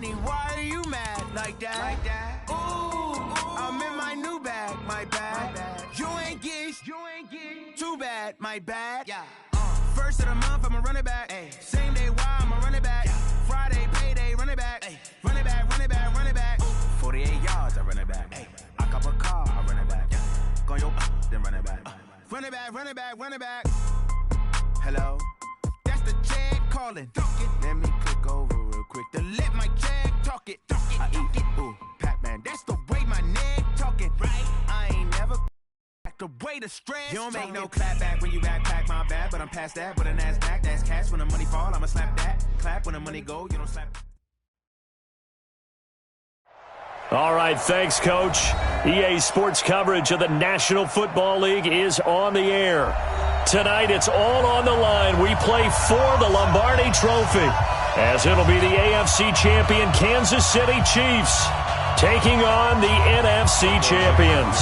honey, why are you mad like that? Ooh, I'm in my new bag, my bad. You ain't get too bad, my bad. Yeah. First of the month, I'ma run it back. Ay. Same day, why I'ma run it back. Friday, payday, run it back. Ay. Run it back, run it back, run it back. 48 yards, I run it back. Ay. I cop a car, I run it back. Go yo, then run it back. Run it back, run it back, run it back. Hello? That's the jag calling. Let me click over real quick to let my jag talk it. I eat it, ooh, Pac-Man. That's the way my neck talking. Right? I ain't never the way to stress. You don't make no clap back when you backpack, my bad. But I'm past that with a NASDAQ. That's cash. When the money fall, I'ma slap that. Clap when the money go, you don't slap. All right, thanks, Coach. EA Sports coverage of the National Football League is on the air. Tonight, it's all on the line. We play for the Lombardi Trophy, as it'll be the AFC champion Kansas City Chiefs taking on the NFC champions.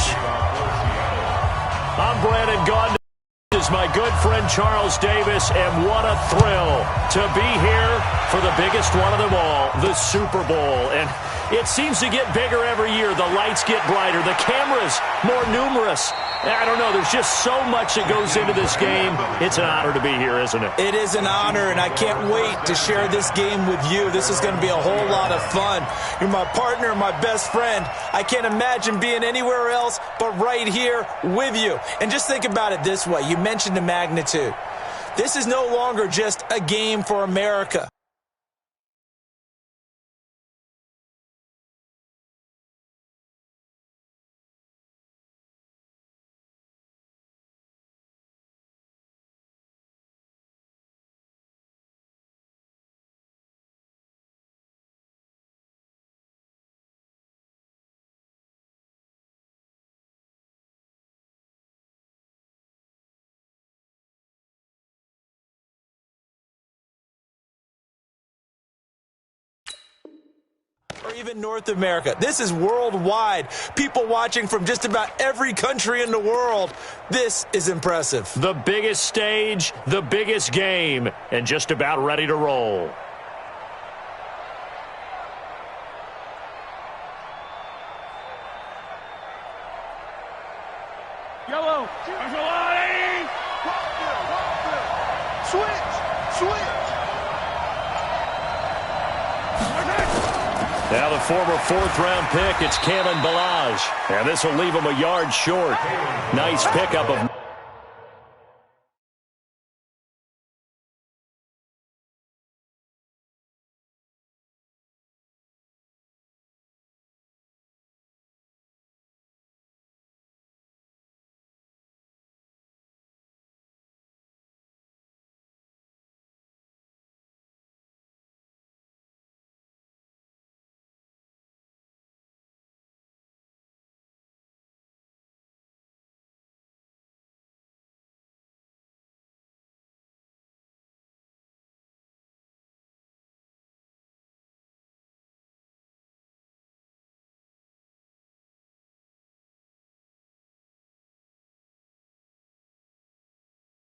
I'm Brandon Gaudin. This is my good friend Charles Davis, and what a thrill to be here for the biggest one of them all, the Super Bowl. And it seems to get bigger every year. The lights get brighter. The cameras more numerous. I don't know. There's just so much that goes into this game. It's an honor to be here, isn't it? It is an honor, and I can't wait to share this game with you. This is going to be a whole lot of fun. You're my partner, my best friend. I can't imagine being anywhere else but right here with you. And just think about it this way. You mentioned the magnitude. This is no longer just a game for America. Or even North America. This is worldwide. People watching from just about every country in the world. This is impressive. The biggest stage, the biggest game, and just about ready to roll. Yellow. Switch. Now the former fourth-round pick, it's Kalen Ballage. And this will leave him a yard short. Nice pickup of...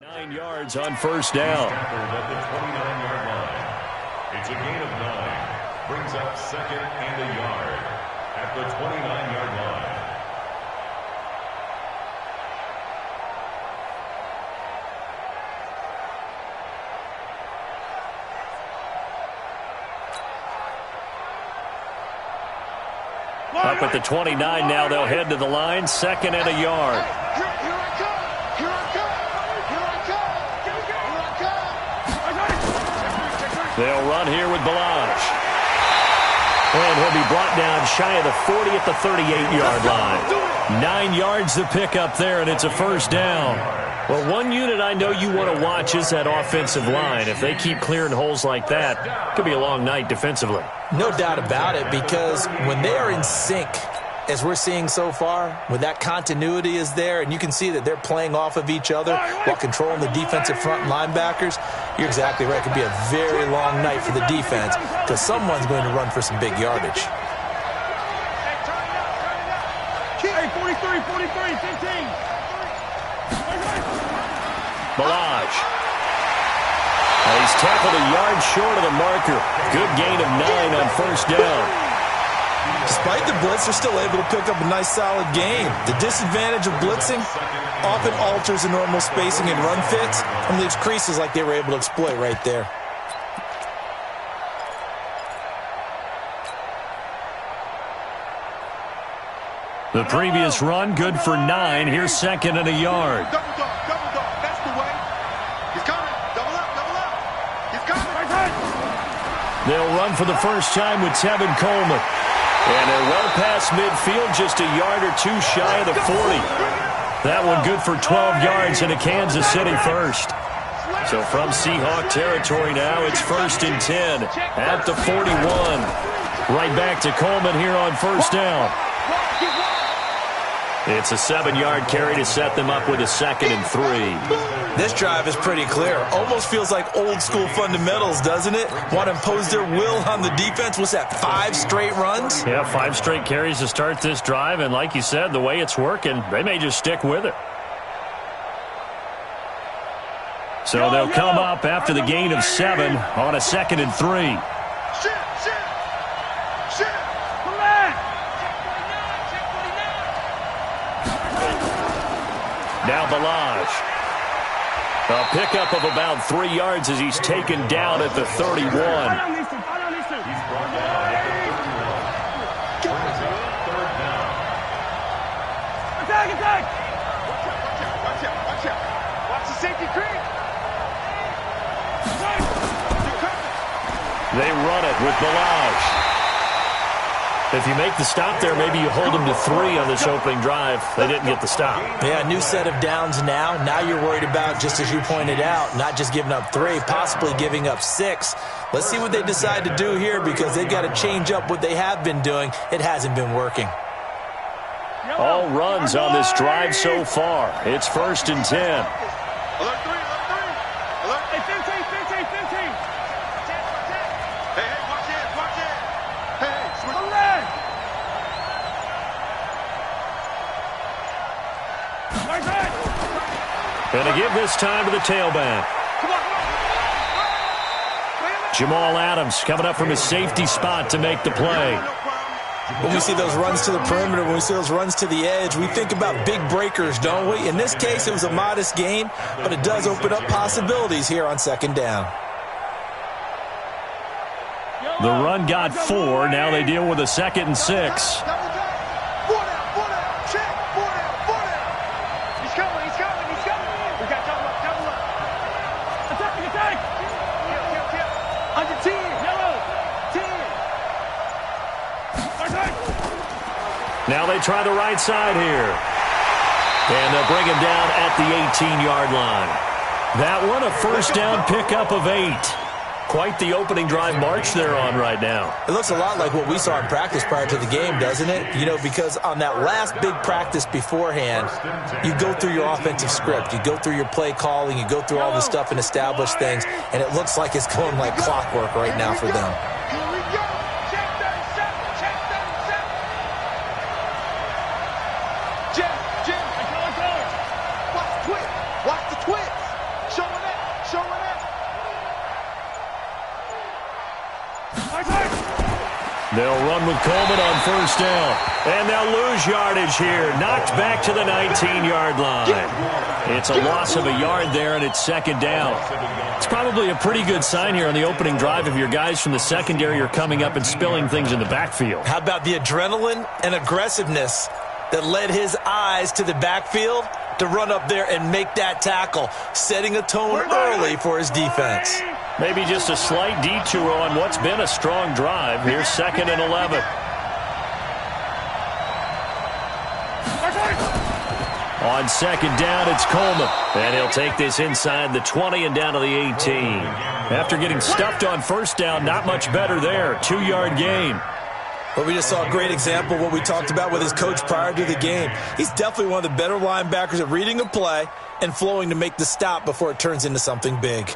Nine yards on first down. At the 29-yard line. It's a gain of 9. Brings up second and a yard at the 29-yard line. Up at the 29 now, they'll head to the line. Second and a yard. They'll run here with Ballage. And he'll be brought down shy of the 40 at the 38-yard line. 9 yards to pick up there, and it's a first down. Well, one unit I know you want to watch is that offensive line. If they keep clearing holes like that, it could be a long night defensively. No doubt about it, because when they are in sync, as we're seeing so far, when that continuity is there and you can see that they're playing off of each other while controlling the defensive front linebackers, you're exactly right. It could be a very long night for the defense because someone's going to run for some big yardage. Hey, 43, 15. Ballage. And he's tackled a yard short of the marker. Good gain of 9 on first down. Despite the blitz, they're still able to pick up a nice, solid gain. The disadvantage of blitzing often alters the normal spacing and run fits and leaves creases like they were able to exploit right there. The previous run, good for 9. Here's second and a yard. Double dog, that's the way. He's coming, double up, he's coming. They'll run for the first time with Tevin Coleman. And they're well past midfield, just a yard or two shy of the 40. That one good for 12 yards and a Kansas City first. So from Seahawk territory now, it's 1st and 10 at the 41. Right back to Coleman here on first down. It's a 7-yard carry to set them up with a 2nd and 3. This drive is pretty clear. Almost feels like old school fundamentals, doesn't it? Want to impose their will on the defense. What's that, 5 straight runs? Yeah, 5 straight carries to start this drive. And like you said, the way it's working, they may just stick with it. So they'll come up after the gain of 7 on a 2nd and 3. Now Balaj. A pickup of about 3 yards as he's taken down at the 31. Attack! Watch the safety creep. They run it with Balaj. If you make the stop there, maybe you hold them to 3 on this opening drive. They didn't get the stop. Yeah, new set of downs now. Now you're worried about, just as you pointed out, not just giving up 3, possibly giving up 6. Let's see what they decide to do here because they've got to change up what they have been doing. It hasn't been working. All runs on this drive so far. It's 1st and 10. Alert 3. Alert 15. Hey, watch it. Hey, switch. And to give this time to the tailback. Jamal Adams coming up from his safety spot to make the play. When we see those runs to the perimeter, when we see those runs to the edge, we think about big breakers, don't we? In this case, it was a modest gain, but it does open up possibilities here on 2nd down. The run got 4. Now they deal with a 2nd and 6. Now they try the right side here. And they'll bring him down at the 18-yard line. That one, a first down pickup of 8. Quite the opening drive march they're on right now. It looks a lot like what we saw in practice prior to the game, doesn't it? You know, because on that last big practice beforehand, you go through your offensive script. You go through your play calling. You go through all the stuff and establish things. And it looks like it's going like clockwork right now for them. They'll run with Coleman on first down. And they'll lose yardage here. Knocked back to the 19-yard line. It's a loss of a yard there, and it's 2nd down. It's probably a pretty good sign here on the opening drive if your guys from the secondary are coming up and spilling things in the backfield. How about the adrenaline and aggressiveness that led his eyes to the backfield to run up there and make that tackle, setting a tone early for his defense. Maybe just a slight detour on what's been a strong drive. Here's 2nd and 11. On 2nd down, it's Coleman. And he'll take this inside the 20 and down to the 18. After getting stuffed on first down, not much better there. 2-yard gain. But we just saw a great example of what we talked about with his coach prior to the game. He's definitely one of the better linebackers at reading a play and flowing to make the stop before it turns into something big.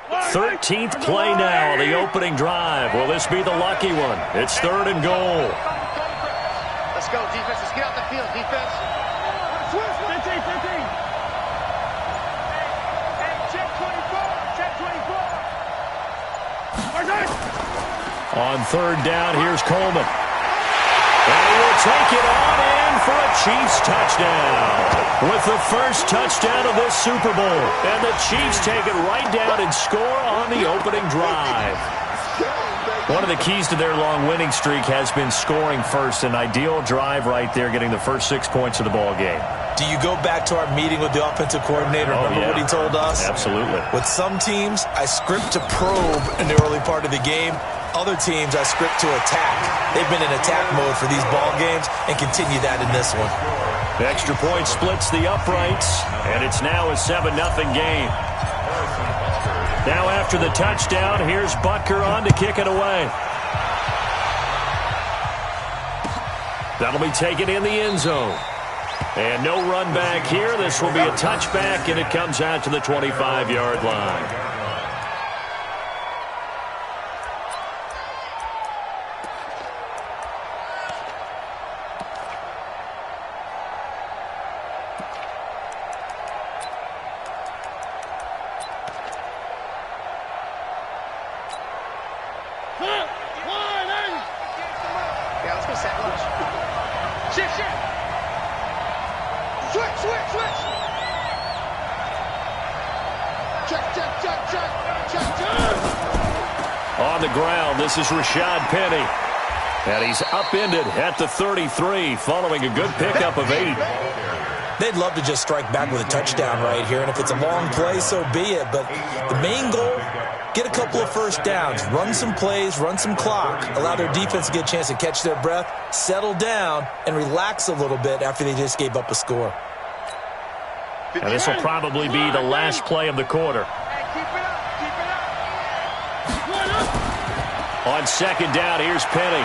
13th play now, the opening drive. Will this be the lucky one? It's 3rd and goal. Let's go, defense. Let's get out the field, defense. 15. Hey, check 24. Check 24. On third down, here's Coleman. And he will take it on in for a Chiefs touchdown. With the first touchdown of this Super Bowl. And the Chiefs take it right down and score on the opening drive. One of the keys to their long winning streak has been scoring first. An ideal drive right there, getting the first 6 points of the ball game. Do you go back to our meeting with the offensive coordinator? Remember what he told us? Absolutely. With some teams, I script to probe in the early part of the game. Other teams, I script to attack. They've been in attack mode for these ball games and continue that in this one. The extra point splits the uprights, and it's now a 7-0 game. Now after the touchdown, here's Butker on to kick it away. That'll be taken in the end zone. And no run back here. This will be a touchback, and it comes out to the 25-yard line. On the ground, this is Rashad Penny. And he's upended at the 33 following a good pickup of 8. They'd love to just strike back with a touchdown right here, and if it's a long play, so be it. But the main goal, get a couple of first downs, run some plays, run some clock, allow their defense to get a chance to catch their breath, settle down, and relax a little bit after they just gave up a score. And this will probably be the last play of the quarter. On second down, here's Penny.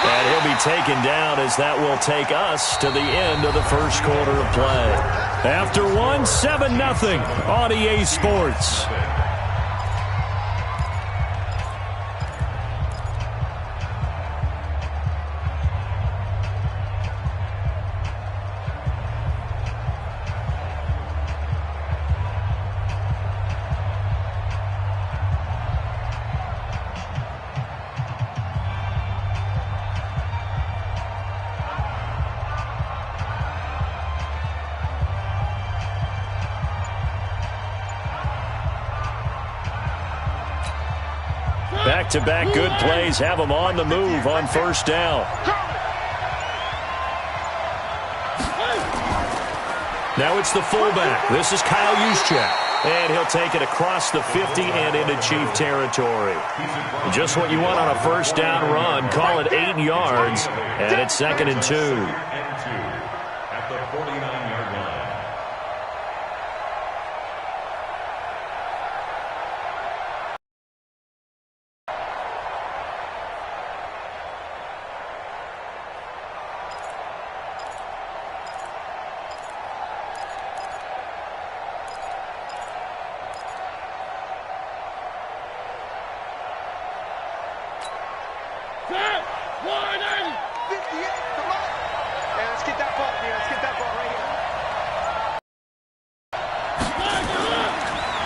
And he'll be taken down as that will take us to the end of the first quarter of play. After one, 7-0 on EA Sports. Back-to-back good plays have them on the move on first down. Now it's the fullback. This is Kyle Juszczyk. And he'll take it across the 50 and into Chief territory. Just what you want on a first down run. Call it 8 yards. And it's 2nd and 2. At the 49-yard line.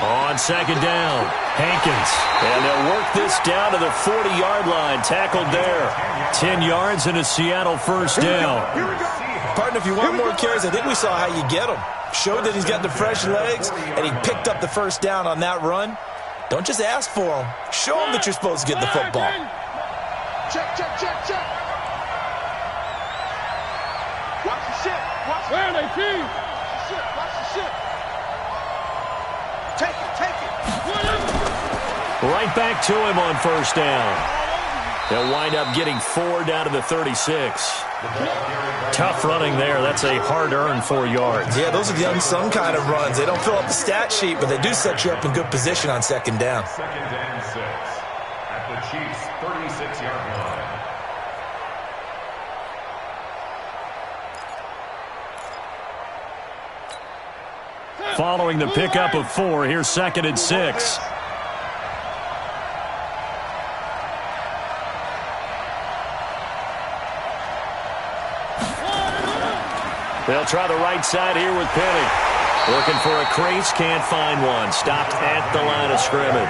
On second down, Hankins. And they'll work this down to the 40-yard line. Tackled there. 10 yards and a Seattle first down. Partner, if you want more carries, I think we saw how you get them. Showed that he's got the fresh legs, and he picked up the first down on that run. Don't just ask for them. Show them that you're supposed to get the football. Check. Watch the shit. Watch the shit. Watch the shit. Take it. Right back to him on first down. They'll wind up getting 4 down to the 36. Tough running there. That's a hard-earned 4 yards. Yeah, those are the unsung kind of runs. They don't fill up the stat sheet, but they do set you up in good position on second down. 2nd and 6 at the Chiefs' 36-yard line. Following the pickup of 4, here's 2nd and 6. They'll try the right side here with Penny. Looking for a crease, can't find one. Stopped at the line of scrimmage.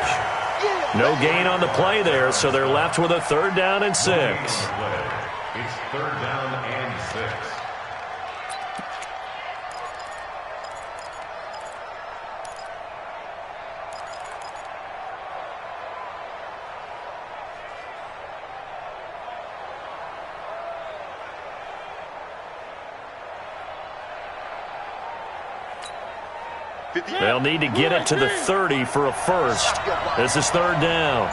No gain on the play there, so they're left with a 3rd down and 6. It's 3rd down and 6. They'll need to get it to the 30 for a first. This is 3rd down.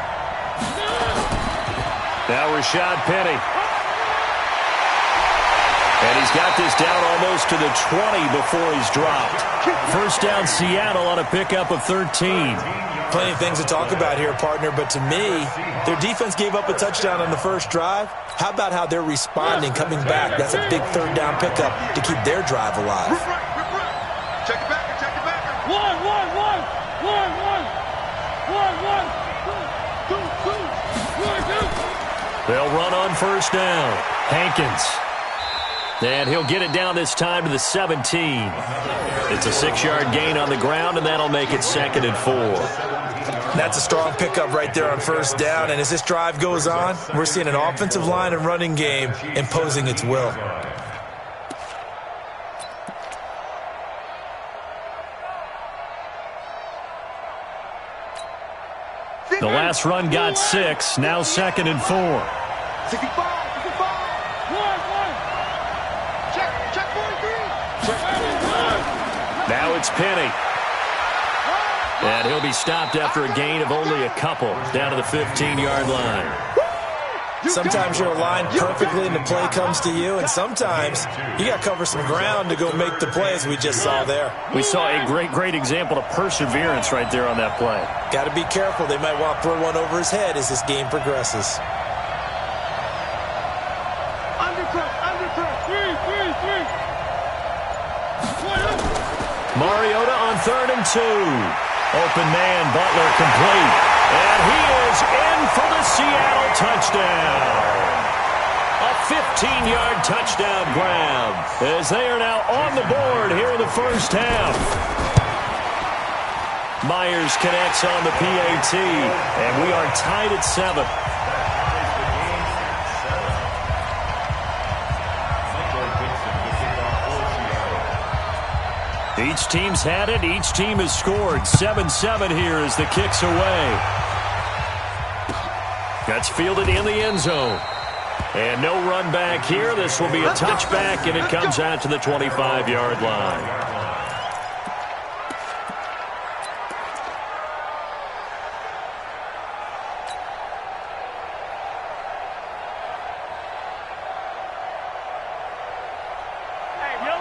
Now Rashad Penny. And he's got this down almost to the 20 before he's dropped. First down Seattle on a pickup of 13. Plenty of things to talk about here, partner, but to me, their defense gave up a touchdown on the first drive. How about how they're responding, coming back? That's a big 3rd down pickup to keep their drive alive. Check it back. They'll run on first down. Hankins. And he'll get it down this time to the 17. It's a 6-yard gain on the ground, and that'll make it 2nd and 4. That's a strong pickup right there on first down, and as this drive goes on, we're seeing an offensive line and running game imposing its will. The last run got 6, now 2nd and 4. Now it's Penny. And he'll be stopped after a gain of only a couple, down to the 15-yard line. Sometimes you're aligned perfectly and the play comes to you, and sometimes you got to cover some ground to go make the play, as we just saw there. We saw a great example of perseverance right there on that play. Got to be careful. They might want to throw one over his head as this game progresses. Mariota on 3rd and 2. Open man, Butler complete. And he is in for the Seattle touchdown. A 15-yard touchdown grab as they are now on the board here in the first half. Myers connects on the PAT, and we are tied at 7. Each team's had it. Each team has scored. 7-7 here as the kick's away. That's fielded in the end zone. And no run back here. This will be a touchback, and it comes out to the 25-yard line.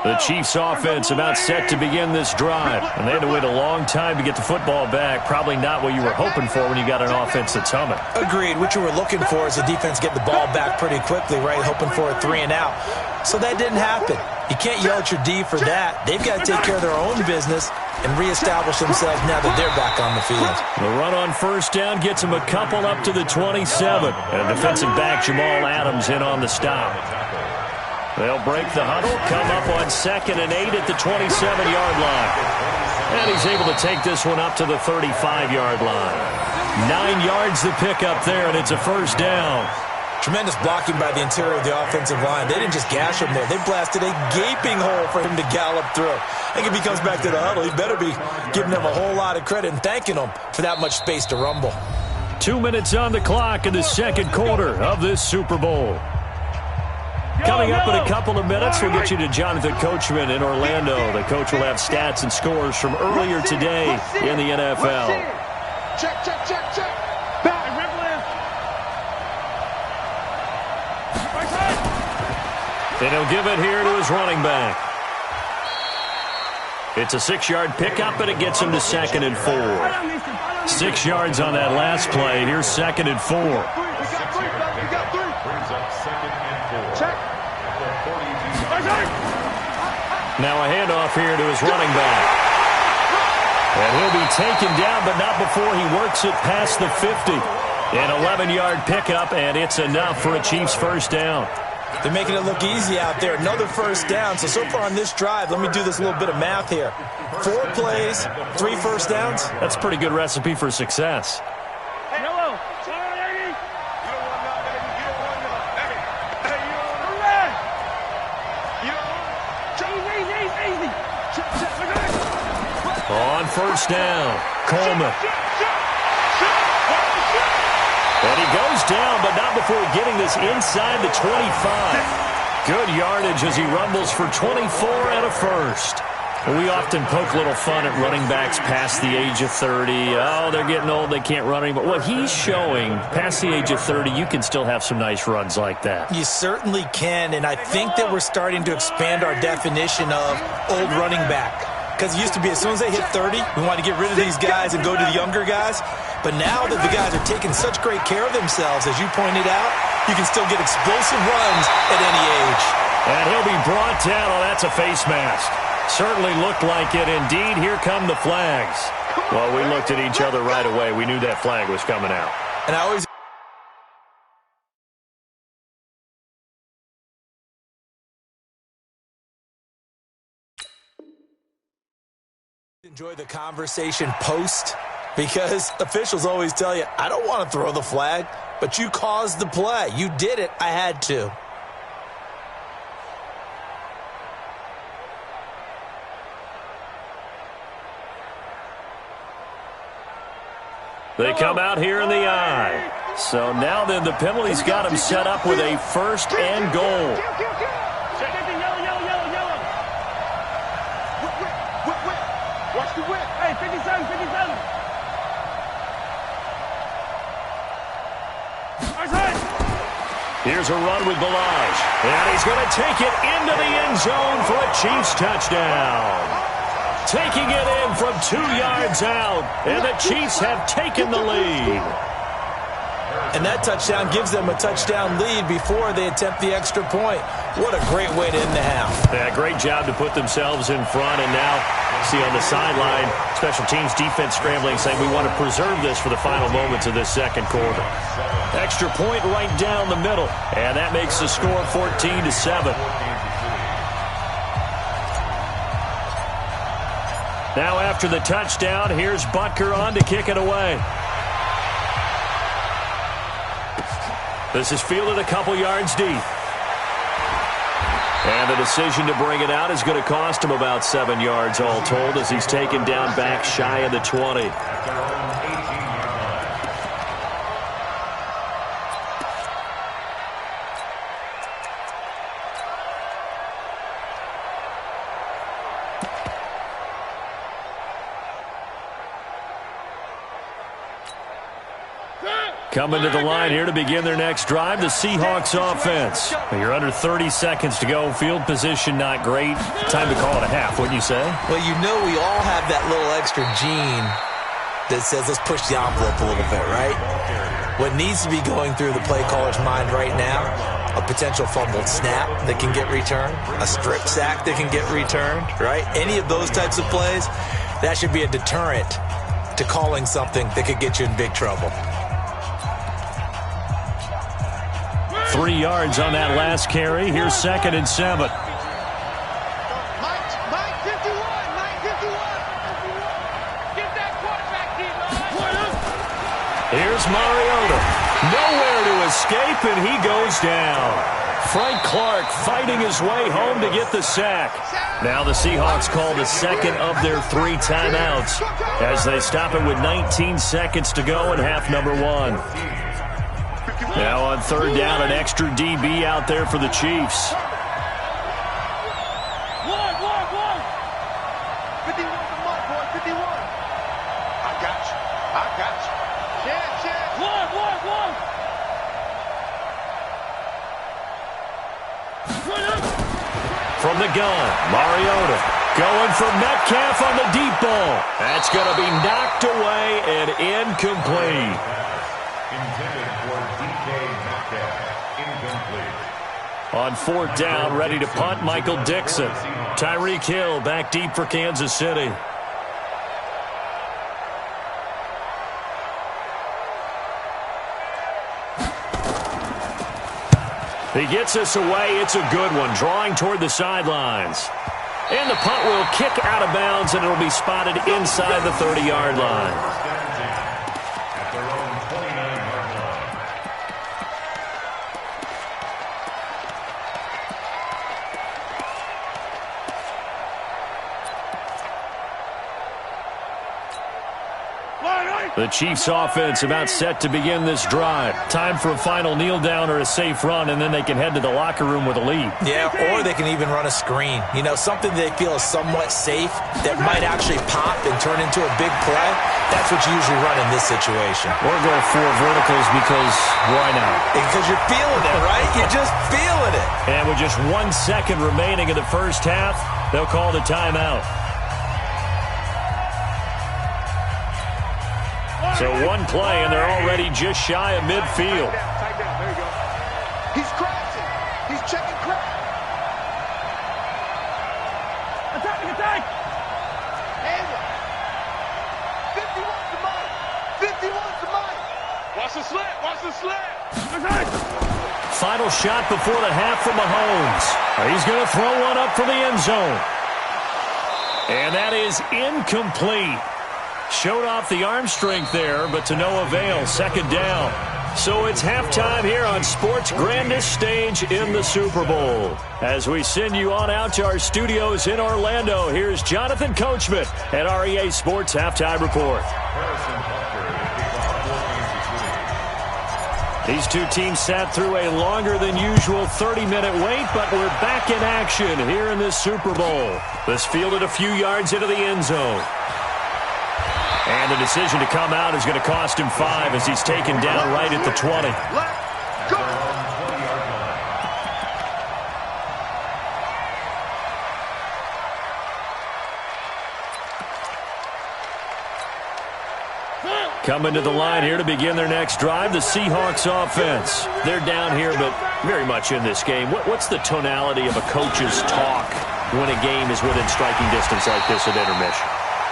The Chiefs offense about set to begin this drive. And they had to wait a long time to get the football back. Probably not what you were hoping for when you got an offense that's humming. Agreed. What you were looking for is the defense get the ball back pretty quickly, right? Hoping for a 3 and out. So that didn't happen. You can't yell at your D for that. They've got to take care of their own business and reestablish themselves now that they're back on the field. The run on first down gets them a couple up to the 27. And defensive back Jamal Adams in on the stop. They'll break the huddle, come up on 2nd and 8 at the 27-yard line. And he's able to take this one up to the 35-yard line. 9 yards to pick up there, and it's a first down. Tremendous blocking by the interior of the offensive line. They didn't just gash him there. They blasted a gaping hole for him to gallop through. I think if he comes back to the huddle, he better be giving them a whole lot of credit and thanking them for that much space to rumble. 2 minutes on the clock in the second quarter of this Super Bowl. Coming up in a couple of minutes, we'll get you to Jonathan Coachman in Orlando. The coach will have stats and scores from earlier today in the NFL. Check. Back. And he'll give it here to his running back. It's a 6-yard pickup, and it gets him to 2nd and 4. 6 yards on that last play. Here's 2nd and 4. We got 3. Brings up 2nd and 4. Check. Now a handoff here to his running back. And he'll be taken down, but not before he works it past the 50. An 11-yard pickup, and it's enough for a Chiefs first down. They're making it look easy out there. Another first down. So far on this drive, let me do this little bit of math here. 4 plays, 3 first downs. That's a pretty good recipe for success. On first down, Coleman. And he goes down, but not before getting this inside the 25. Good yardage as he rumbles for 24 and a first. We often poke a little fun at running backs past the age of 30. Oh, they're getting old, they can't run anymore. Well, he's showing past the age of 30, you can still have some nice runs like that. You certainly can, and I think that we're starting to expand our definition of old running back. Because it used to be as soon as they hit 30, we want to get rid of these guys and go to the younger guys. But now that the guys are taking such great care of themselves, as you pointed out, you can still get explosive runs at any age. And he'll be brought down. Oh, that's a face mask. Certainly looked like it. Indeed, here come the flags. Well, we looked at each other right away. We knew that flag was coming out. And I always enjoy the conversation post, because officials always tell you, I don't want to throw the flag, but you caused the play. You did it. I had to. They come out here in the eye. So now then the penalty's got him set up with a first and goal. Watch the whip. Hey, 57, 57. Here's a run with Balaj. And he's going to take it into the end zone for a Chiefs touchdown. Taking it in from 2 yards out, and the Chiefs have taken the lead. And that touchdown gives them a touchdown lead before they attempt the extra point. What a great way to end the half. Yeah, great job to put themselves in front, and now see on the sideline, special teams defense scrambling, saying we want to preserve this for the final moments of this second quarter. Extra point right down the middle, and that makes the score 14-7. Now after the touchdown, here's Butker on to kick it away. This is fielded a couple yards deep. And the decision to bring it out is going to cost him about 7 yards all told, as he's taken down back shy of the 20. Coming to the line here to begin their next drive, the Seahawks offense. You're under 30 seconds to go. Field position not great. Time to call it a half, wouldn't you say? Well, you know we all have that little extra gene that says let's push the envelope a little bit, right? What needs to be going through the play caller's mind right now, a potential fumbled snap that can get returned, a strip sack that can get returned, right? Any of those types of plays, that should be a deterrent to calling something that could get you in big trouble. 3 yards on that last carry. Here's 2nd and 7. Mike 51, Mike 51. Get that quarterback, D-line. Here's Mariota. Nowhere to escape, and he goes down. Frank Clark fighting his way home to get the sack. Now the Seahawks call the second of their 3 timeouts as they stop it with 19 seconds to go in half number 1. Now on 3rd down, an extra DB out there for the Chiefs. 51 to Mark, boy, 51. I got you. Chance. 1. From the gun, Mariota going for Metcalf on the deep ball. That's going to be knocked away and incomplete. Intended for DK Metcalf. Incomplete. On 4th down, ready to punt, Michael Dixon. Tyreek Hill back deep for Kansas City. He gets us away. It's a good one, drawing toward the sidelines. And the punt will kick out of bounds, and it'll be spotted inside the 30-yard line. At their own 29-yard line. The Chiefs offense about set to begin this drive. Time for a final kneel down or a safe run, and then they can head to the locker room with a lead. Yeah, or they can even run a screen. You know, something they feel is somewhat safe that might actually pop and turn into a big play. That's what you usually run in this situation. Or go 4 verticals because why not? Because you're feeling it, right? You're just feeling it. And with just 1 second remaining in the first half, they'll call the timeout. So 1 play, and they're already just shy of midfield. Tight down. There you go. He's crashing. He's checking crash. Attack. Hand it. 51's the money. 51's the money. Watch the slip. Final shot before the half from Mahomes. He's going to throw one up for the end zone. And that is incomplete. Showed off the arm strength there, but to no avail. Second down. So it's halftime here on sports' grandest stage in the Super Bowl. As we send you on out to our studios in Orlando, here's Jonathan Coachman at REA Sports Halftime Report. These two teams sat through a longer than usual 30-minute wait, but we're back in action here in this Super Bowl. This fielded a few yards into the end zone. And the decision to come out is going to cost him 5 as he's taken down right at the 20. Let's go. Coming to the line here to begin their next drive, the Seahawks offense. They're down here, but very much in this game. What's the tonality of a coach's talk when a game is within striking distance like this at intermission?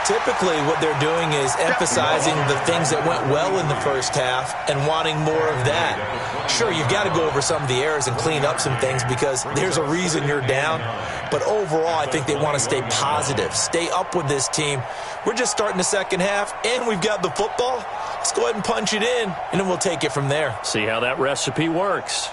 Typically, what they're doing is emphasizing the things that went well in the first half and wanting more of that. Sure, you've got to go over some of the errors and clean up some things because there's a reason you're down. But overall, I think they want to stay positive, stay up with this team. We're just starting the second half, and we've got the football. Let's go ahead and punch it in, and then we'll take it from there. See how that recipe works.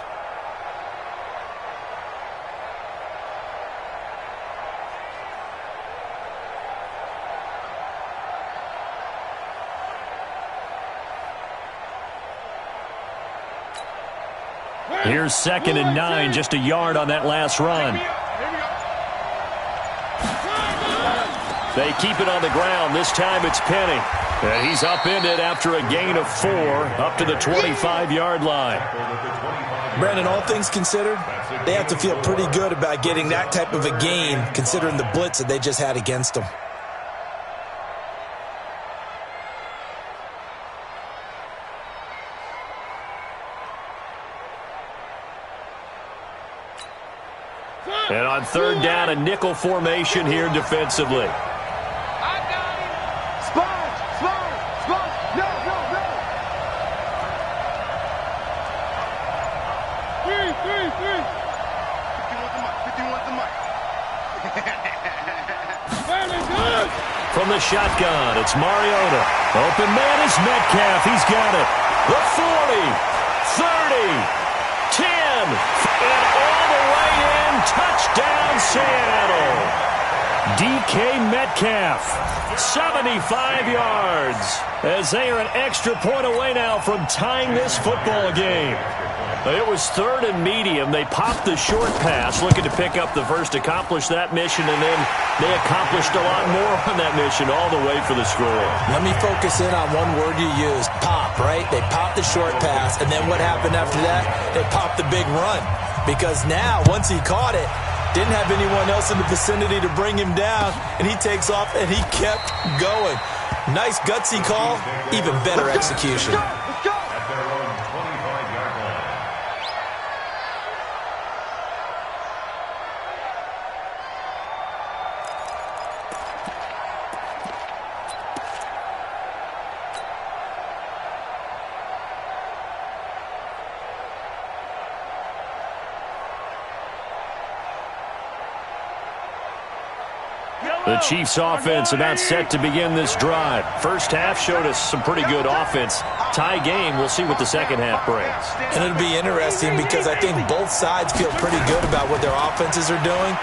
Here's 2nd and 9, just a yard on that last run. They keep it on the ground. This time it's Penny. And he's upended after a gain of 4 up to the 25-yard line. Brandon, all things considered, they have to feel pretty good about getting that type of a gain considering the blitz that they just had against them. And on 3rd down, a nickel formation here defensively. I got him. Sponge. No. 51's the mic. From the shotgun, it's Mariota. Open man is Metcalf. He's got it. The 40, 30, 10, and all the way in. Touchdown, Seattle. DK Metcalf, 75 yards, as they are an extra point away now from tying this football game. It was 3rd and medium. They popped the short pass, looking to pick up the first, accomplish that mission, and then they accomplished a lot more on that mission all the way for the score. Let me focus in on one word you used, pop, right? They popped the short pass, and then what happened after that? They popped the big run. Because now, once he caught it, didn't have anyone else in the vicinity to bring him down, and he takes off, and he kept going. Nice gutsy call, even better execution. Let's go. At their own 25-yard line. The Chiefs offense about set to begin this drive. First half showed us some pretty good offense. Tie game, we'll see what the second half brings. And it'll be interesting because I think both sides feel pretty good about what their offenses are doing.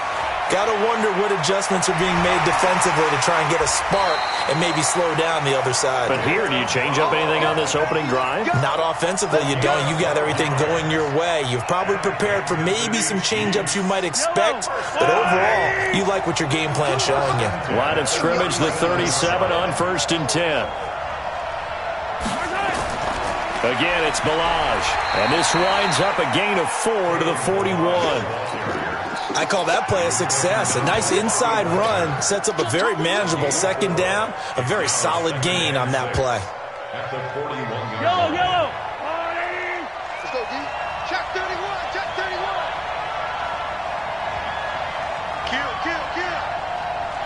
Got to wonder what adjustments are being made defensively to try and get a spark and maybe slow down the other side. But here, do you change up anything on this opening drive? Not offensively, you don't. You got everything going your way. You've probably prepared for maybe some change-ups you might expect, but overall, you like what your game plan's showing you. Line of scrimmage, the 37 on 1st and 10. Again, it's Balaj, and this winds up a gain of 4 to the 41. I call that play a success. A nice inside run sets up a very manageable second down, a very solid gain on that play. At the 41-yard Yellow, line. yellow. Let's go, D. Check 31, check 31. Kill, kill, kill.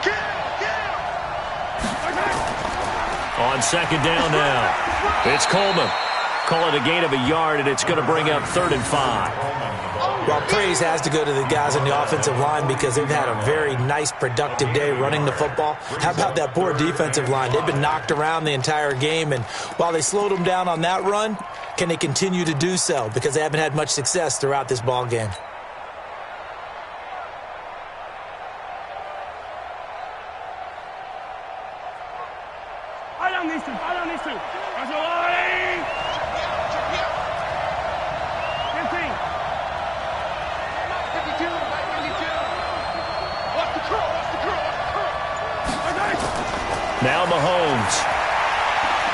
Kill, kill. On second down now, it's Coleman. Call it a gain of a yard, and it's going to bring up 3rd and 5. Well, praise has to go to the guys on the offensive line because they've had a very nice, productive day running the football. How about that poor defensive line? They've been knocked around the entire game, and while they slowed them down on that run, can they continue to do so? Because they haven't had much success throughout this ball game. I don't need to. That's a line. 15. 52, 52. Watch the curl, watch the curl, watch the curl. Now Mahomes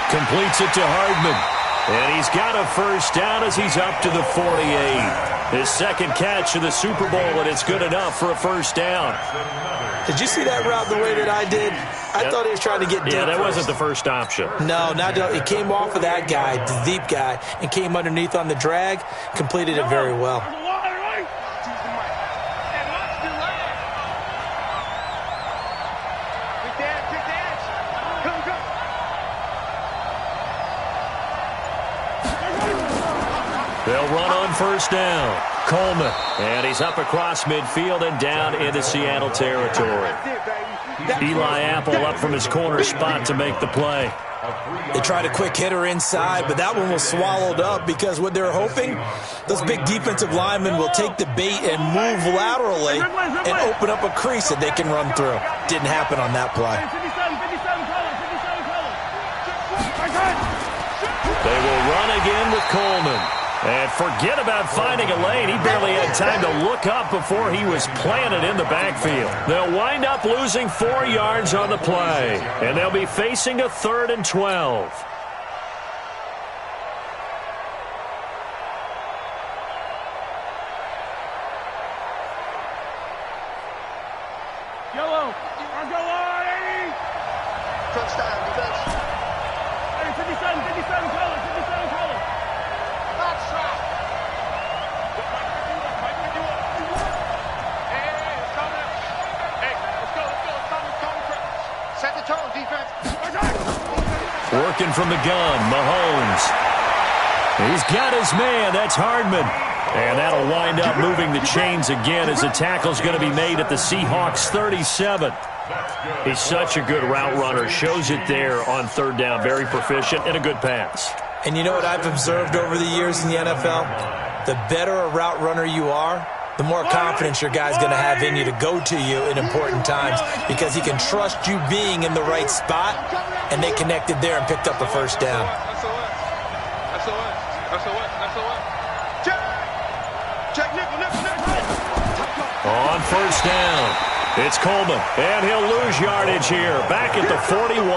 completes it to Hardman, and he's got a first down as he's up to the 48. His second catch of the Super Bowl, and it's good enough for a first down. Did you see that route the way that I did? I thought he was trying to get deep. Yeah, that first. wasn't the first option. No, it came off of that guy, the deep guy, and came underneath on the drag, completed it very well. That's a line, right? Choose the mic. And watch the line. Big dance. Go, go. They'll run on first down. Coleman, and he's up across midfield and down into Seattle territory. Eli Apple up from his corner spot to make the play. They tried a quick hitter inside, but that one was swallowed up because what they're hoping, those big defensive linemen will take the bait and move laterally and open up a crease that they can run through. Didn't happen on that play. 57 color, 57 color. They will run again with Coleman. And forget about finding a lane. He barely had time to look up before he was planted in the backfield. They'll wind up losing 4 yards on the play. And they'll be facing a 3rd and 12. Yellow. I'll go line. Crunch time, defense. 57 color, 57 color. Box shot. Hey, it's coming. Hey, let's go. It's coming. Set the tone, defense. Working from the gun, Mahomes. He's got his man. That's Hardman. And that'll wind up moving the chains again as the tackle's going to be made at the Seahawks 37. He's such a good route runner. Shows it there on 3rd down. Very proficient and a good pass. And you know what I've observed over the years in the NFL? The better a route runner you are, the more confidence your guy's going to have in you to go to you in important times because he can trust you being in the right spot, and they connected there and picked up a first down. Check nickel. On first down, it's Coleman, and he'll lose yardage here, back at the 41.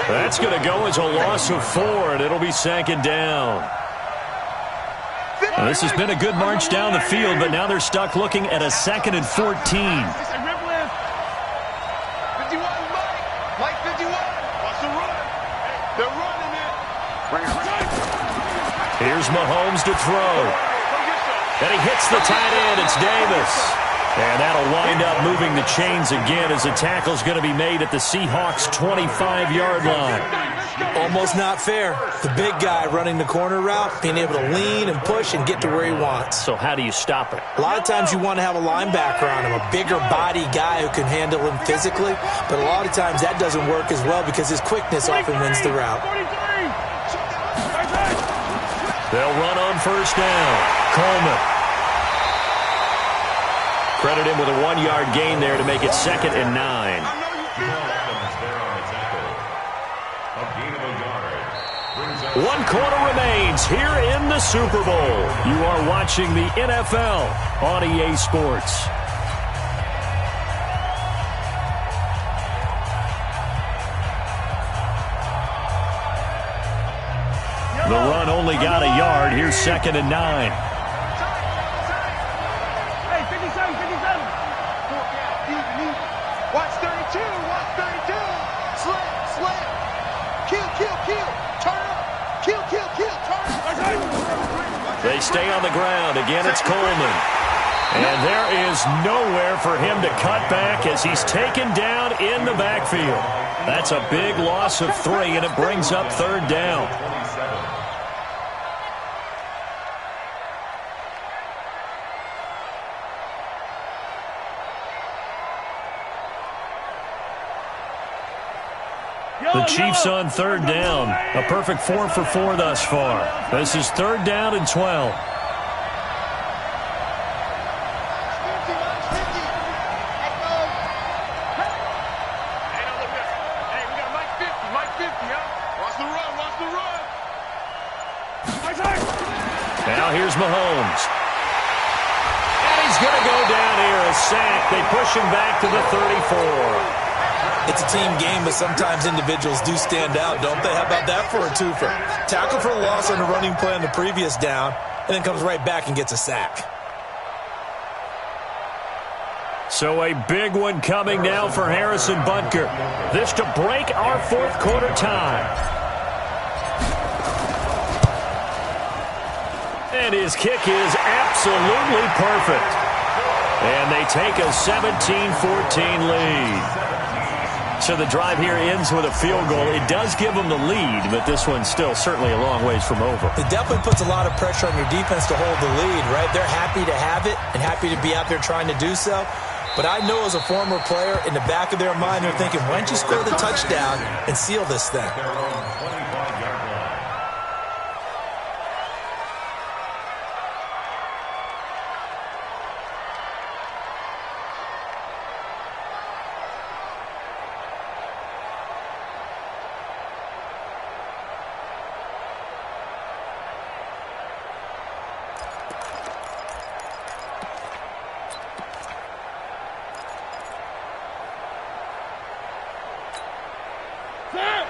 That's going to go as a loss of 4, and it'll be 2nd down. Now, this has been a good march down the field, but now they're stuck looking at a 2nd and 14. Rip lift. 51, Mike 51. What's the run? They're running it. Here's Mahomes to throw. And he hits the tight end. It's Davis. And that'll wind up moving the chains again as the tackle's going to be made at the Seahawks' 25-yard line. Almost not fair. The big guy running the corner route, being able to lean and push and get to where he wants. So how do you stop it? A lot of times you want to have a linebacker on him, a bigger body guy who can handle him physically, but a lot of times that doesn't work as well because his quickness often wins the route. 43. They'll run on first down. Coleman. Credit him with a 1-yard gain there to make it 2nd and 9. One quarter remains here in the Super Bowl. You are watching the NFL on EA Sports. The run only got a yard. Here's 2nd and 9. Hey, 57, 57. Watch 32, watch 32. Slam. Kill. Turn up. Kill. Turn up. They stay on the ground. Again, it's Coleman. And there is nowhere for him to cut back as he's taken down in the backfield. That's a big loss of 3, and it brings up 3rd down. The Chiefs on 3rd down. A perfect 4 for 4 thus far. This is 3rd down and 12. Now here's Mahomes. And he's going to go down here, a sack. They push him back to the 34. It's a team game, but sometimes individuals do stand out, don't they? How about that for a twofer? Tackle for a loss on the running play on the previous down, and then comes right back and gets a sack. So a big one coming now for Harrison Butker. This to break our 4th quarter tie. And his kick is absolutely perfect. And they take a 17-14 lead. So the drive here ends with a field goal. It does give them the lead, but this one's still certainly a long ways from over. It definitely puts a lot of pressure on your defense to hold the lead, right? They're happy to have it and happy to be out there trying to do so. But I know as a former player, in the back of their mind, they're thinking, why don't you score the touchdown and seal this thing?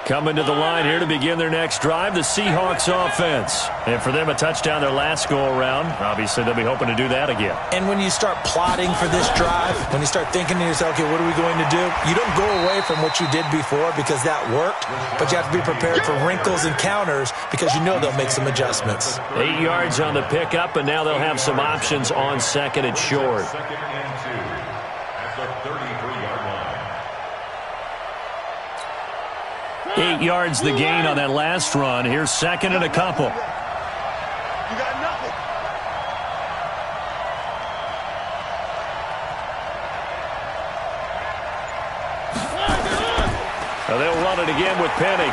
Coming to the line here to begin their next drive, the Seahawks offense. And for them, a touchdown their last go-around. Obviously, they'll be hoping to do that again. And when you start plotting for this drive, when you start thinking to yourself, okay, what are we going to do? You don't go away from what you did before because that worked, but you have to be prepared for wrinkles and counters because you know they'll make some adjustments. 8 yards on the pickup, and now they'll have some options on 2nd and short. 2nd and 2 at the 33-yard line. 8 yards the gain on that last run. Here's 2nd and a couple. You got nothing. Now they'll run it again with Penny.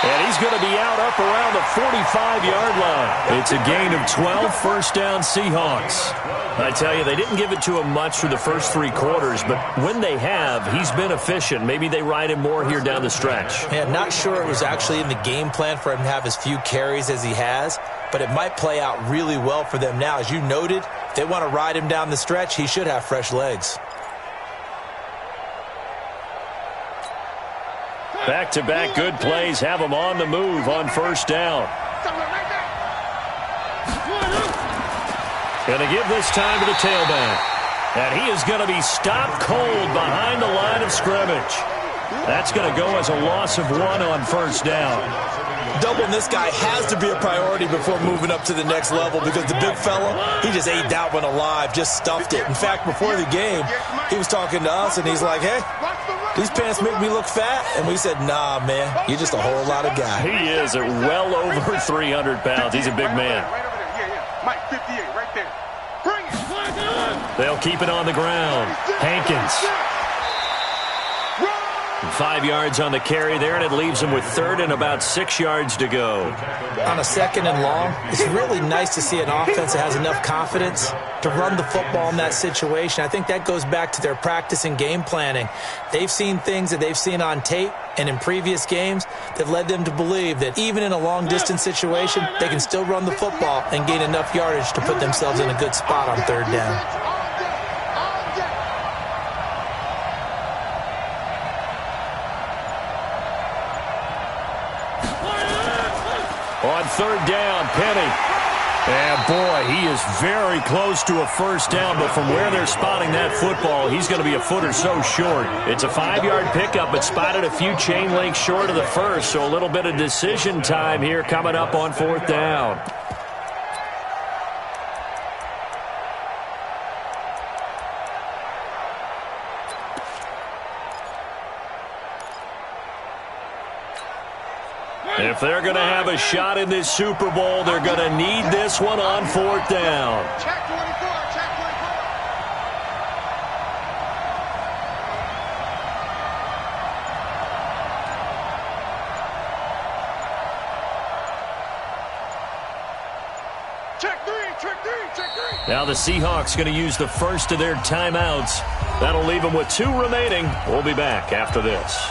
And he's going to be out up around the 45-yard line. It's a gain of 12, 1st down Seahawks. I tell you, they didn't give it to him much through the first 3 quarters, but when they have, he's been efficient. Maybe they ride him more here down the stretch. Yeah, I'm not sure it was actually in the game plan for him to have as few carries as he has, but it might play out really well for them now. As you noted, if they want to ride him down the stretch, he should have fresh legs. Back-to-back good plays have him on the move on 1st down. Going to give this time to the tailback. And he is going to be stopped cold behind the line of scrimmage. That's going to go as a loss of 1 on 1st down. Doubling this guy has to be a priority before moving up to the next level because the big fella, he just ate that one alive, just stuffed it. In fact, before the game, he was talking to us, and he's like, hey, these pants make me look fat. And we said, nah, man, you're just a whole lot of guy. He is at well over 300 pounds. He's a big man. Mike, 58, right there. Bring it. They'll keep it on the ground. Hankins. 5 yards on the carry there, and it leaves him with third and about 6 yards to go. On a second and long, it's really nice to see an offense that has enough confidence to run the football in that situation. I think that goes back to their practice and game planning. They've seen things that they've seen on tape and in previous games that led them to believe that even in a long-distance situation, they can still run the football and gain enough yardage to put themselves in a good spot on third down. On third down, Penny. And boy, he is very close to a first down, but from where they're spotting that football, he's going to be a foot or so short. It's a 5-yard pickup, but spotted a few chain links short of the first, so a little bit of decision time here coming up on fourth down. If they're going to have a shot in this Super Bowl, they're going to need this one on fourth down. Check 24, check 24. Check three. Now the Seahawks going to use the first of their timeouts. That'll leave them with 2 remaining. We'll be back after this.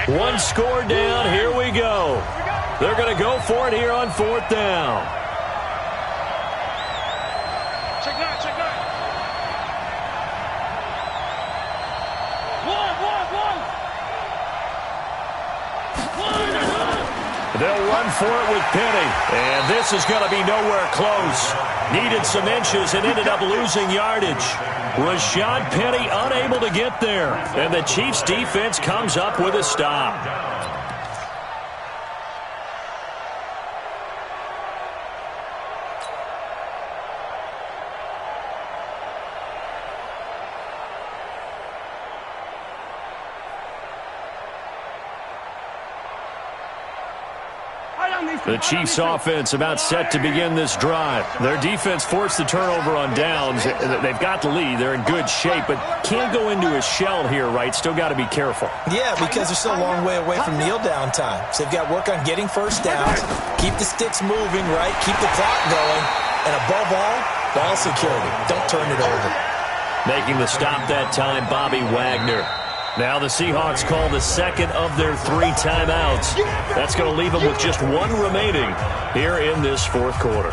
One score down. Here we go. They're going to go for it here on fourth down. Check nine. One. They'll run for it with Penny. And this is going to be nowhere close. Needed some inches and ended up losing yardage. Rashad Penny unable to get there. And the Chiefs defense comes up with a stop. The Chiefs offense about set to begin this drive. Their defense forced the turnover on downs. They've got the lead. They're in good shape, but can't go into a shell here, right? Still got to be careful. Yeah, because they're still a long way away from kneel down time. So they've got to work on getting first downs, keep the sticks moving, right? Keep the clock going. And above all, ball security. Don't turn it over. Making the stop that time, Bobby Wagner. Now the Seahawks call the second of their 3 timeouts. That's going to leave them with just 1 remaining here in this fourth quarter.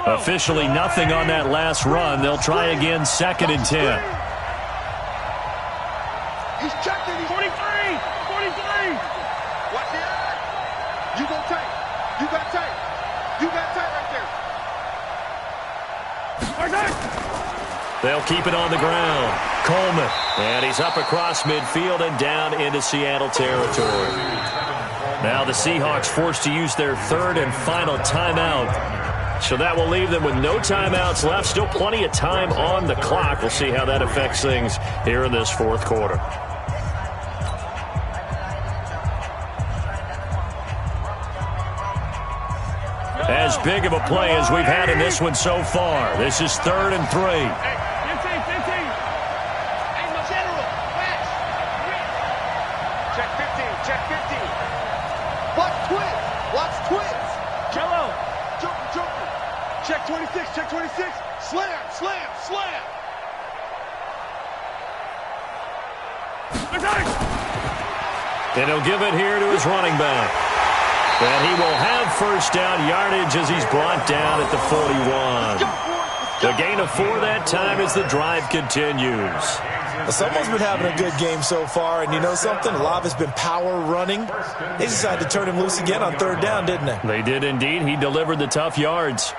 Officially nothing on that last run. They'll try again 2nd and 10. He's checking. He's 43. Watch the eye. You go tight. You got tight. right there. They'll keep it on the ground. Coleman. And he's up across midfield and down into Seattle territory. Now the Seahawks forced to use their 3rd and final timeout. So that will leave them with no timeouts left. Still plenty of time on the clock. We'll see how that affects things here in this fourth quarter. As big of a play as we've had in this one so far. This is 3rd and 3. Check 26, check 26. Slam. And he'll give it here to his running back. And he will have first down yardage as he's brought down at the 41. The gain of 4 that time as the drive continues. Someone's been having a good game so far, and you know something? A lot of it's been power running. They decided to turn him loose again on 3rd down, didn't they? They did indeed. He delivered the tough yards.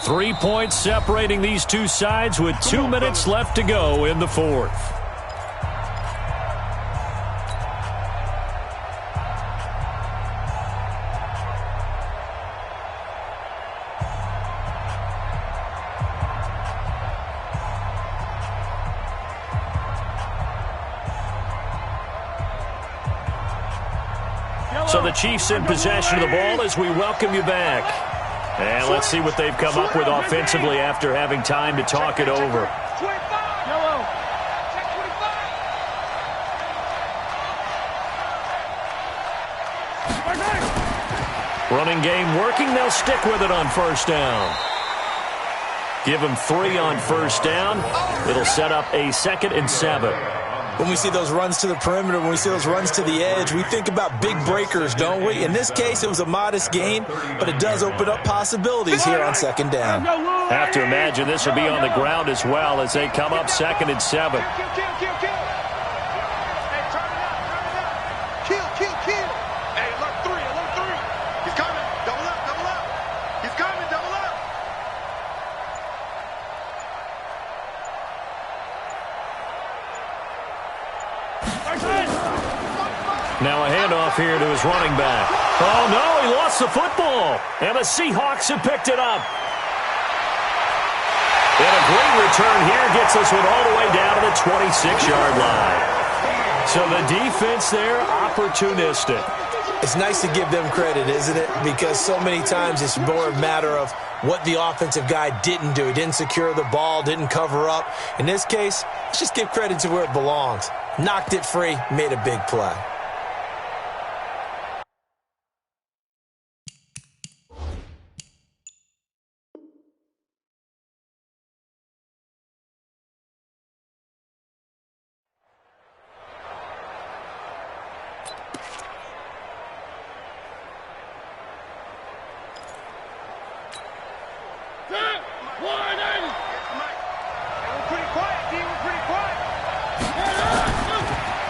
3 points separating these two sides with 2 minutes left to go in the fourth. So the Chiefs in possession of the ball as we welcome you back. And let's see what they've come up with offensively after having time to talk it over. Running game working. They'll stick with it on first down. Give them 3 on first down. It'll set up a 2nd and 7. When we see those runs to the perimeter, when we see those runs to the edge, we think about big breakers, don't we? In this case, it was a modest gain, but it does open up possibilities here on 2nd down. Have to imagine this will be on the ground as well as they come up 2nd and 7. Now a handoff here to his running back. Oh, no, he lost the football. And the Seahawks have picked it up. And a great return here gets this one all the way down to the 26-yard line. So the defense there, opportunistic. It's nice to give them credit, isn't it? Because so many times it's more a matter of what the offensive guy didn't do. He didn't secure the ball, didn't cover up. In this case, let's just give credit to where it belongs. Knocked it free, made a big play.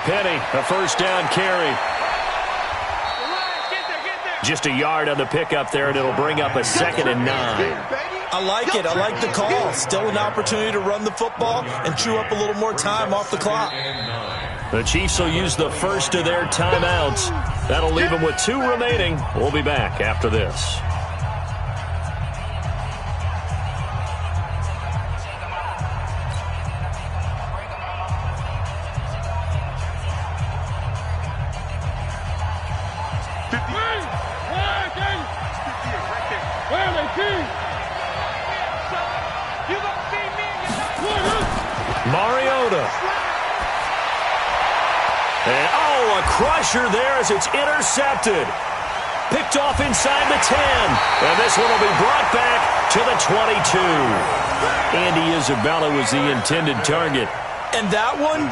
Penny, a first down carry. Just a yard on the pickup there, and it'll bring up a 2nd and 9. I like it. I like the call. Still an opportunity to run the football and chew up a little more time off the clock. The Chiefs will use the first of their timeouts. That'll leave them with 2 remaining. We'll be back after this. Mariota. And, a crusher there as it's intercepted. Picked off inside the 10. And this one will be brought back to the 22. Andy Isabella was the intended target. And that one,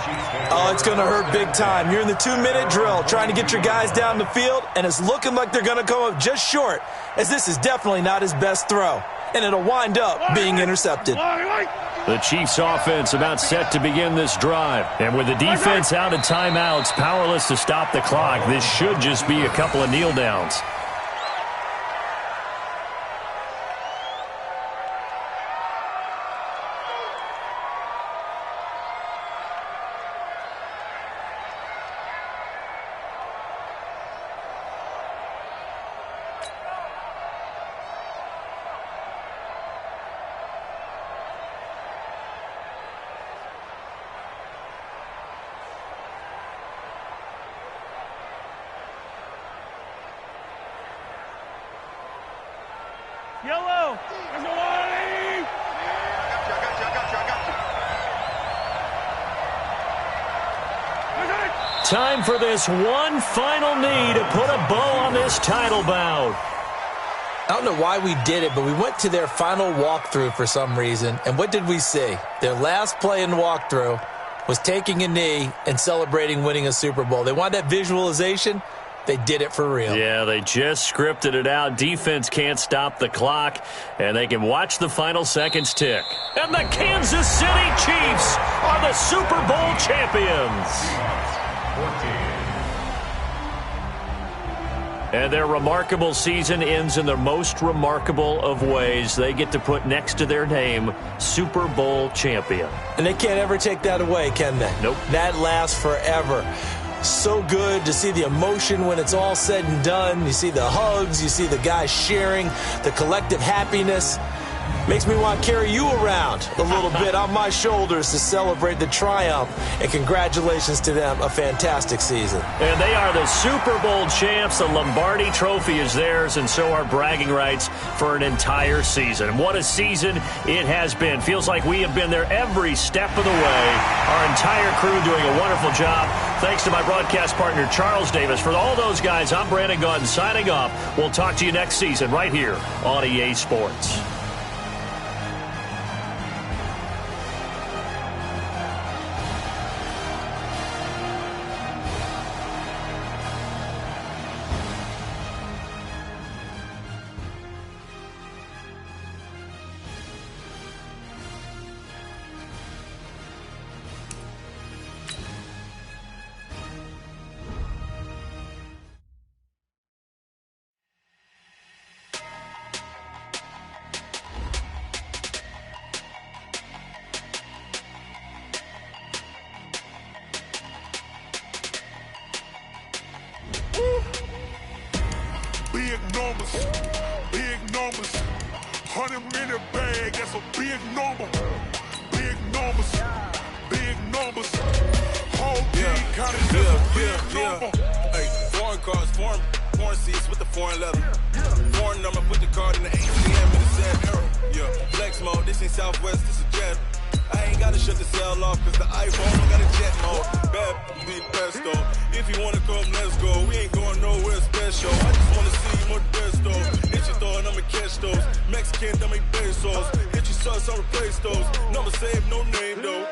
it's going to hurt big time. You're in the 2-minute drill trying to get your guys down the field, and it's looking like they're going to come up just short, as this is definitely not his best throw. And it'll wind up being intercepted. The Chiefs offense about set to begin this drive. And with the defense out of timeouts, powerless to stop the clock, this should just be a couple of kneel downs. Yellow. Time for this one final knee to put a bow on this title bout. I don't know why we did it, but we went to their final walkthrough for some reason. And what did we see? Their last play in walkthrough was taking a knee and celebrating winning a Super Bowl. They wanted that visualization. They did it for real. Yeah, they just scripted it out. Defense can't stop the clock, and they can watch the final seconds tick. And the Kansas City Chiefs are the Super Bowl champions. And their remarkable season ends in the most remarkable of ways. They get to put next to their name, Super Bowl champion. And they can't ever take that away, can they? Nope. That lasts forever. So good to see the emotion when it's all said and done. You see the hugs, you see the guys sharing, the collective happiness. Makes me want to carry you around a little bit on my shoulders to celebrate the triumph. And congratulations to them, a fantastic season. And they are the Super Bowl champs. The Lombardi Trophy is theirs, and so are bragging rights for an entire season. What a season it has been. Feels like we have been there every step of the way. Our entire crew doing a wonderful job. Thanks to my broadcast partner, Charles Davis. For all those guys, I'm Brandon Gaudin signing off. We'll talk to you next season right here on EA Sports. Big numbers, 100-minute bag, that's a big number. Big numbers, whole team counted, that's a big number. Hey, foreign cars, foreign seats with the foreign leather. Foreign number, put the card in the ATM in the sad era. Yeah, flex mode, this ain't Southwest, this is Jet. I ain't gotta shut the cell off, cause the iPhone don't got a jet mode. Bad be pesto. If you wanna come, let's go. We ain't going nowhere special. I just wanna see you more desto. Hit your throw and I'ma catch those. Mexican, dumb make pesos. Hit your sauce, I'll replace those. Number save, no name though.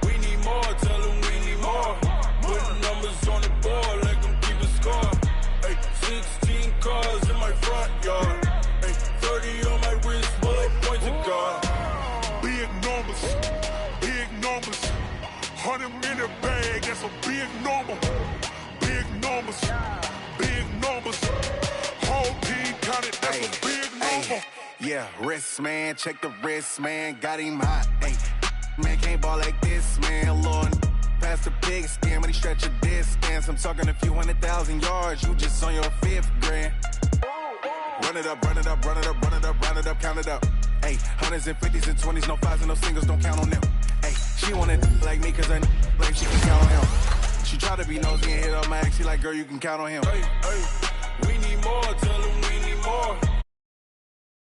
We need more, tell them we need more. Put numbers on the board, let them keep a score. Hey, 16 cars in my front yard. Hey, 30 on my wrist, bullet point to God. Big numbers, 100-minute bag, that's a big number. Big numbers, whole team counted, that's a big number. Yeah, wrist man, check the wrist man, got him hot. Ay, man can't ball like this, man. Lord, past the pig skin when he stretch a distance. I'm talking a few 100,000 yards, you just on your 5th grand. Run it up, count it up. Ay, hundreds and 50s and 20s, no 5s and no singles, don't count on them. Ay, she wanna like me cause I like she can count on him. She try to be nosy and hit up my ex, she like, girl, you can count on him. Hey, we need more, tell them we need more.